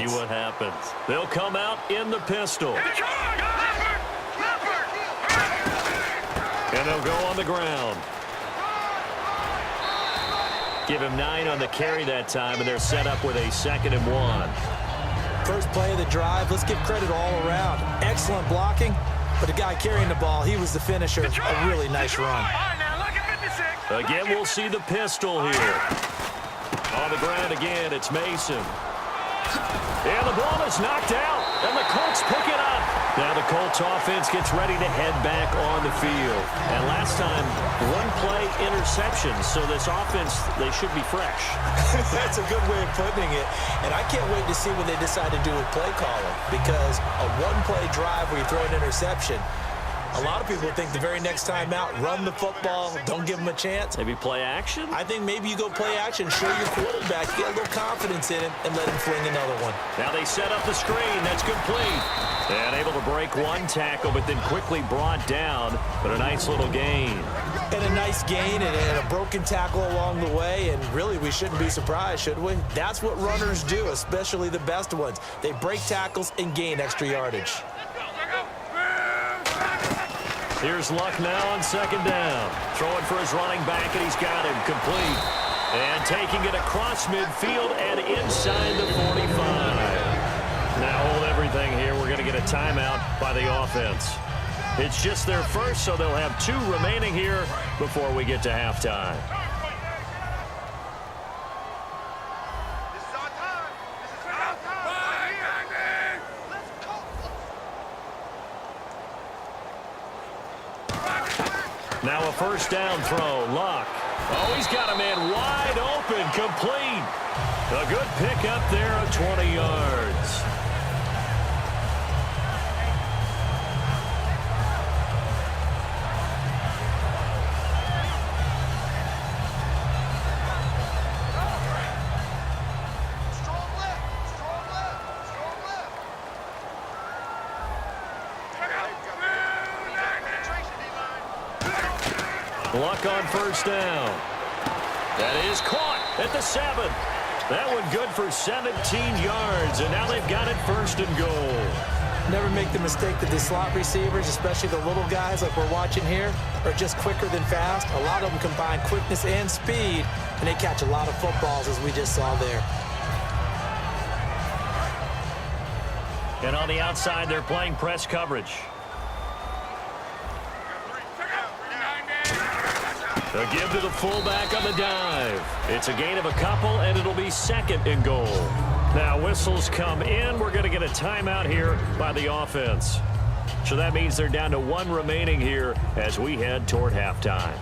see what happens. They'll come out in the pistol. And they'll go on the ground. Give him 9 on the carry that time, and they're set up with a 2nd and 1. First play of the drive, let's give credit all around. Excellent blocking, but the guy carrying the ball, he was the finisher. A really nice run. Again, we'll see the pistol here. On the ground again, it's Mason. And the ball is knocked out, and the Colts pick it up. Now the Colts offense gets ready to head back on the field. And last time, 1-play interception, so this offense, they should be fresh. That's a good way of putting it. And I can't wait to see what they decide to do with play calling, because a 1-play drive where you throw an interception, a lot of people think the very next time out, run the football, don't give them a chance. Maybe play action? I think maybe you go play action, show your quarterback, get a little confidence in him, and let him fling another one. Now they set up the screen. That's complete. And able to break one tackle, but then quickly brought down. But a nice little gain. And a nice gain and a broken tackle along the way. And really, we shouldn't be surprised, should we? That's what runners do, especially the best ones. They break tackles and gain extra yardage. Here's Luck now on 2nd down. Throwing for his running back, and he's got him complete. And taking it across midfield and inside the 45. Now hold everything here. We're going to get a timeout by the offense. It's just their first, so they'll have 2 remaining here before we get to halftime. Now a 1st down throw. Luck. Oh, he's got a man wide open. Complete. A good pickup there of 20 yards. Luck on 1st down. That is caught at the 7. That one good for 17 yards, and now they've got it 1st and goal. Never make the mistake that the slot receivers, especially the little guys like we're watching here, are just quicker than fast. A lot of them combine quickness and speed, and they catch a lot of footballs, as we just saw there. And on the outside, they're playing press coverage. A give to the fullback on the dive. It's a gain of a couple, and it'll be 2nd and goal. Now whistles come in. We're going to get a timeout here by the offense. So that means they're down to 1 remaining here as we head toward halftime.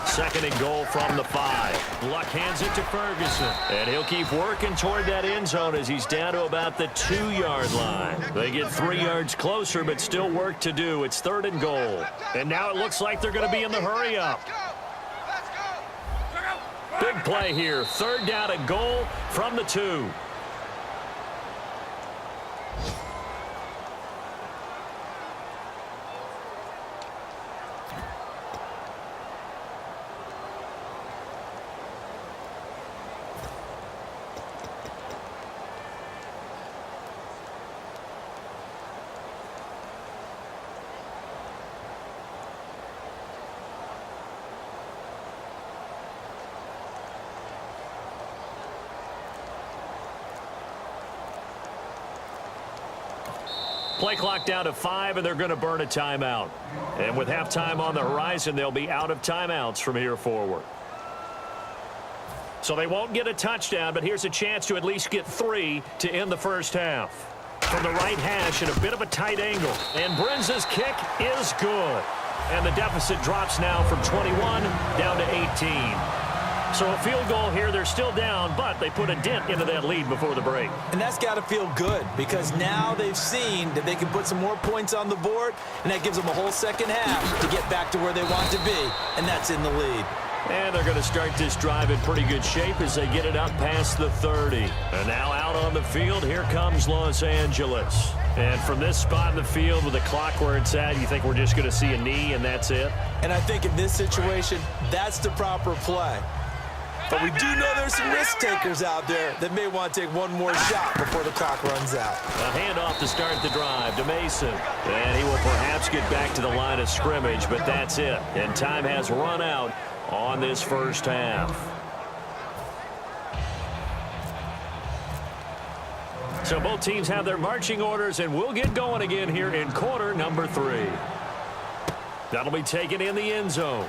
Second and goal from the 5. Luck hands it to Ferguson. And he'll keep working toward that end zone as he's down to about the 2-yard line. They get 3 yards closer, but still work to do. It's 3rd and goal. And now it looks like they're going to be in the hurry-up. Big play here. 3rd down and goal from the 2. Play clock down to 5, and they're going to burn a timeout. And with halftime on the horizon, they'll be out of timeouts from here forward. So they won't get a touchdown, but here's a chance to at least get 3 to end the first half. From the right hash at a bit of a tight angle. And Brenza's kick is good. And the deficit drops now from 21 down to 18. So a field goal here, they're still down, but they put a dent into that lead before the break. And that's got to feel good, because now they've seen that they can put some more points on the board, and that gives them a whole second half to get back to where they want to be, and that's in the lead. And they're going to start this drive in pretty good shape as they get it up past the 30. And now out on the field, here comes Los Angeles. And from this spot in the field with the clock where it's at, you think we're just going to see a knee and that's it? And I think in this situation, that's the proper play. But we do know there's some risk takers out there that may want to take one more shot before the clock runs out. A handoff to start the drive to Mason. And he will perhaps get back to the line of scrimmage, but that's it. And time has run out on this first half. So both teams have their marching orders, and we'll get going again here in quarter number 3. That'll be taken in the end zone.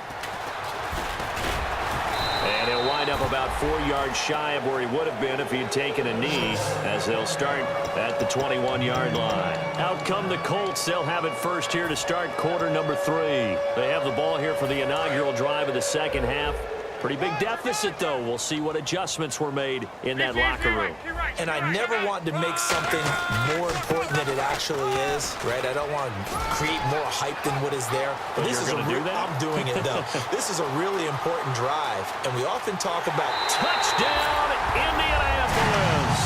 And he'll wind up about 4 yards shy of where he would have been if he had taken a knee, as they'll start at the 21-yard line. Out come the Colts. They'll have it first here to start quarter number 3. They have the ball here for the inaugural drive of the second half. Pretty big deficit, though. We'll see what adjustments were made in that locker room. And I never want to make something more important than it actually is, right? I don't want to create more hype than what is there. But this is I'm doing it, though. This is a really important drive, and we often talk about touchdown, Indianapolis.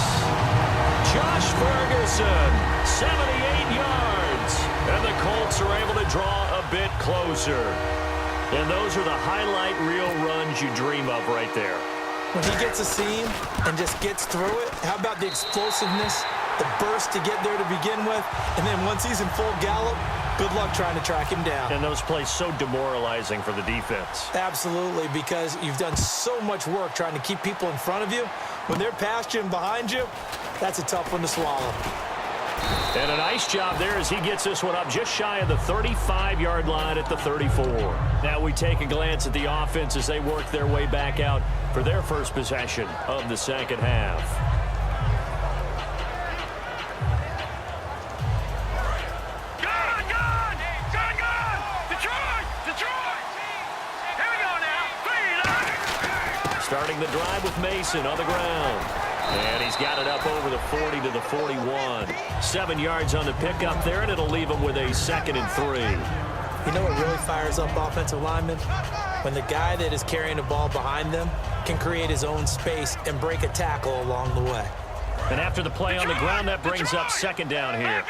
Josh Ferguson, 78 yards. And the Colts are able to draw a bit closer. And those are the highlight reel runs you dream of right there. When he gets a seam and just gets through it, how about the explosiveness, the burst to get there to begin with, and then once he's in full gallop, good luck trying to track him down. And those plays so demoralizing for the defense. Absolutely, because you've done so much work trying to keep people in front of you. When they're past you and behind you, that's a tough one to swallow. And a nice job there as he gets this one up just shy of the 35-yard line at the 34. Now we take a glance at the offense as they work their way back out for their first possession of the second half. Starting the drive with Mason on the ground. And he's got it up over the 40 to the 41. 7 yards on the pickup there, and it'll leave him with a 2nd and 3. You know what really fires up offensive linemen? When the guy that is carrying the ball behind them can create his own space and break a tackle along the way. And after the play on the ground, that brings up 2nd down here.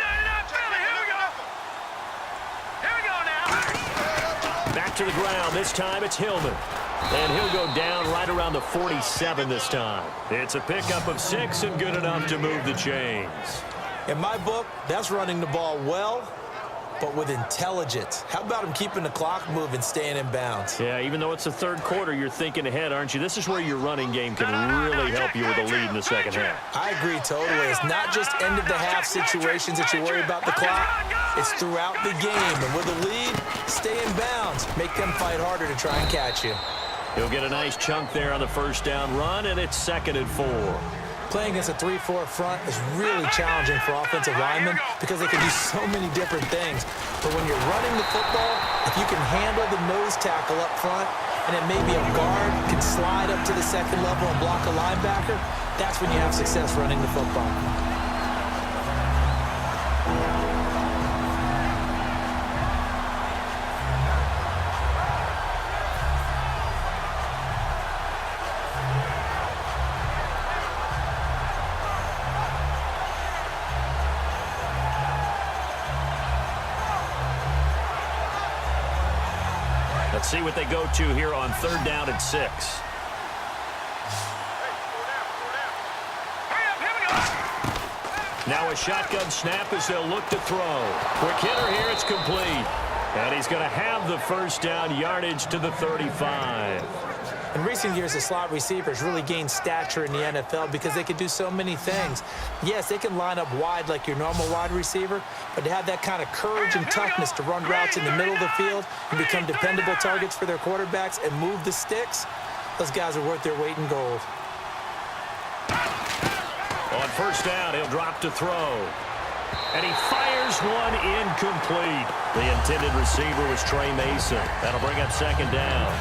Back to the ground. This time it's Hillman. And he'll go down right around the 47 this time. It's a pickup of 6 and good enough to move the chains. In my book, that's running the ball well, but with intelligence. How about him keeping the clock moving, staying in bounds? Yeah, even though it's the third quarter, you're thinking ahead, aren't you? This is where your running game can really help you with a lead in the second half. I agree totally. It's not just end-of-the-half situations that you worry about the clock. It's throughout the game. And with a lead, stay in bounds. Make them fight harder to try and catch you. He'll get a nice chunk there on the first down run, and it's 2nd and 4. Playing against a 3-4 front is really challenging for offensive linemen because they can do so many different things. But when you're running the football, if you can handle the nose tackle up front, and then maybe a guard can slide up to the 2nd level and block a linebacker, that's when you have success running the football. Let's see what they go to here on 3rd down and 6. Now a shotgun snap as they'll look to throw. Quick hitter here, it's complete. And he's going to have the first down yardage to the 35. In recent years, the slot receivers really gained stature in the NFL because they can do so many things. Yes, they can line up wide like your normal wide receiver, but to have that kind of courage and toughness to run routes in the middle of the field and become dependable targets for their quarterbacks and move the sticks, those guys are worth their weight in gold. On first down, he'll drop to throw. And he fires one incomplete. The intended receiver was Trey Mason. That'll bring up 2nd down.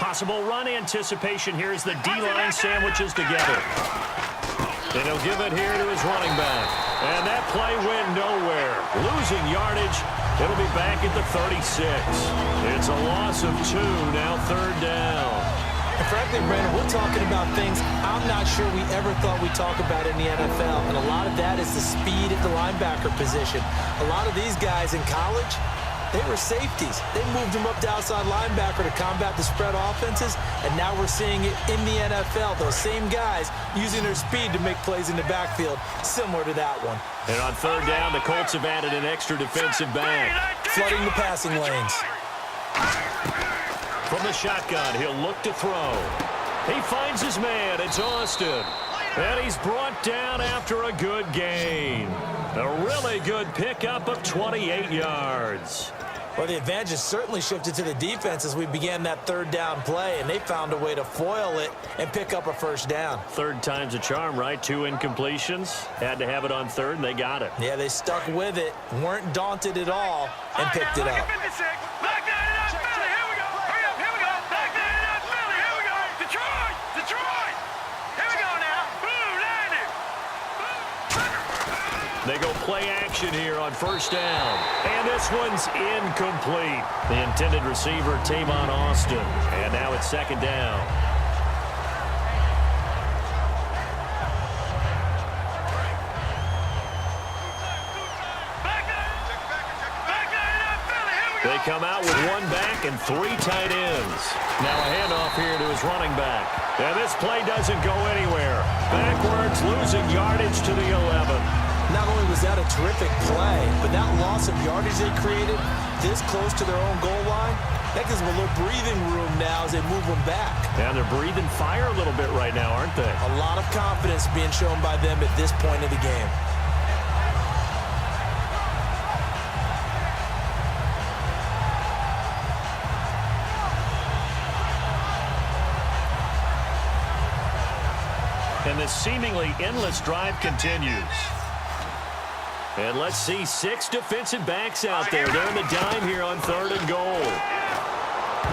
Possible run anticipation here as the D-line sandwiches together. And he'll give it here to his running back. And that play went nowhere. Losing yardage. It'll be back at the 36. It's a loss of 2, now 3rd down. And frankly, Brandon, we're talking about things I'm not sure we ever thought we'd talk about in the NFL. And a lot of that is the speed at the linebacker position. A lot of these guys in college, they were safeties. They moved them up to outside linebacker to combat the spread offenses, and now we're seeing it in the NFL. Those same guys using their speed to make plays in the backfield, similar to that one. And on 3rd down, the Colts have added an extra defensive back. Flooding the passing lanes. From the shotgun, he'll look to throw. He finds his man. It's Austin. And he's brought down after a good gain. A really good pickup of 28 yards. Well, the advantage has certainly shifted to the defense as we began that 3rd down play, and they found a way to foil it and pick up a 1st down. 3rd time's a charm, right? 2 incompletions. Had to have it on 3rd, and they got it. Yeah, they stuck with it, weren't daunted at all, and picked it up. They go play action here on 1st down. And this one's incomplete. The intended receiver, Tavon Austin. And now it's 2nd down. They come out with 1 back and 3 tight ends. Now a handoff here to his running back. And this play doesn't go anywhere. Backwards, losing yardage to the 11. Not only was that a terrific play, but that loss of yardage they created this close to their own goal line, that gives them a little breathing room now as they move them back. Yeah, they're breathing fire a little bit right now, aren't they? A lot of confidence being shown by them at this point of the game. And this seemingly endless drive continues. And let's see 6 defensive backs out there. They're in the dime here on 3rd and goal.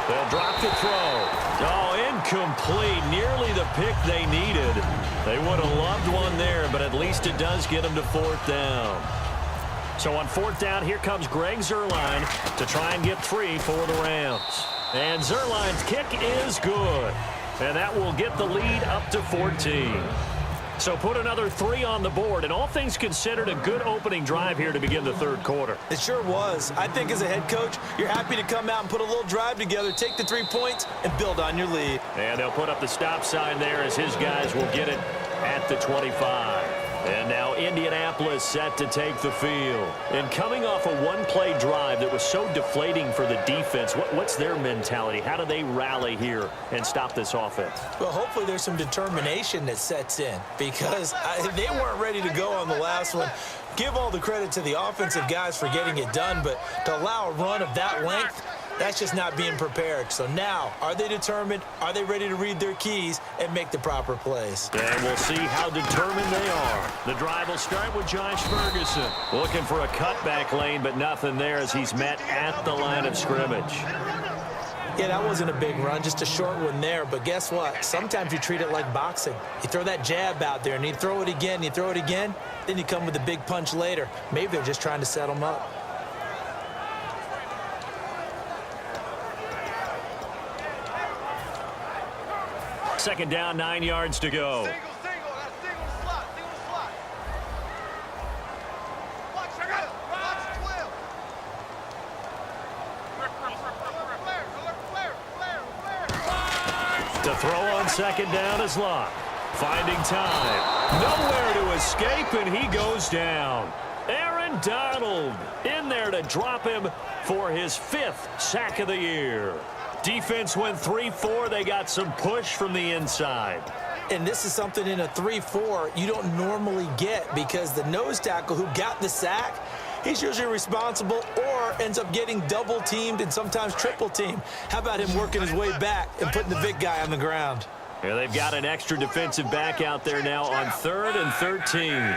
They'll drop the throw. Oh, incomplete. Nearly the pick they needed. They would have loved one there, but at least it does get them to 4th down. So on 4th down, here comes Greg Zuerlein to try and get 3 for the Rams. And Zuerlein's kick is good. And that will get the lead up to 14. So put another 3 on the board, and all things considered, a good opening drive here to begin the 3rd quarter. It sure was. I think as a head coach, you're happy to come out and put a little drive together, take the 3 points, and build on your lead. And they'll put up the stop sign there as his guys will get it at the 25. And now Indianapolis set to take the field. And coming off a 1-play drive that was so deflating for the defense, what's their mentality? How do they rally here and stop this offense? Well, hopefully there's some determination that sets in because they weren't ready to go on the last one. Give all the credit to the offensive guys for getting it done, but to allow a run of that length, that's just not being prepared. So now, are they determined? Are they ready to read their keys and make the proper plays? And we'll see how determined they are. The drive will start with Josh Ferguson. Looking for a cutback lane, but nothing there as he's met at the line of scrimmage. Yeah, that wasn't a big run, just a short one there. But guess what? Sometimes you treat it like boxing. You throw that jab out there, and you throw it again, you throw it again, then you come with a big punch later. Maybe they're just trying to set them up. Second down, 9 yards to go. Single slot. Watch 12. To throw on second down is Locke. Finding time. Nowhere to escape, and he goes down. Aaron Donald in there to drop him for his 5th sack of the year. Defense went 3-4. They got some push from the inside. And this is something in a 3-4 you don't normally get because the nose tackle who got the sack, he's usually responsible or ends up getting double-teamed and sometimes triple-teamed. How about him working his way back and putting the big guy on the ground? Yeah, they've got an extra defensive back out there now on 3rd and 13.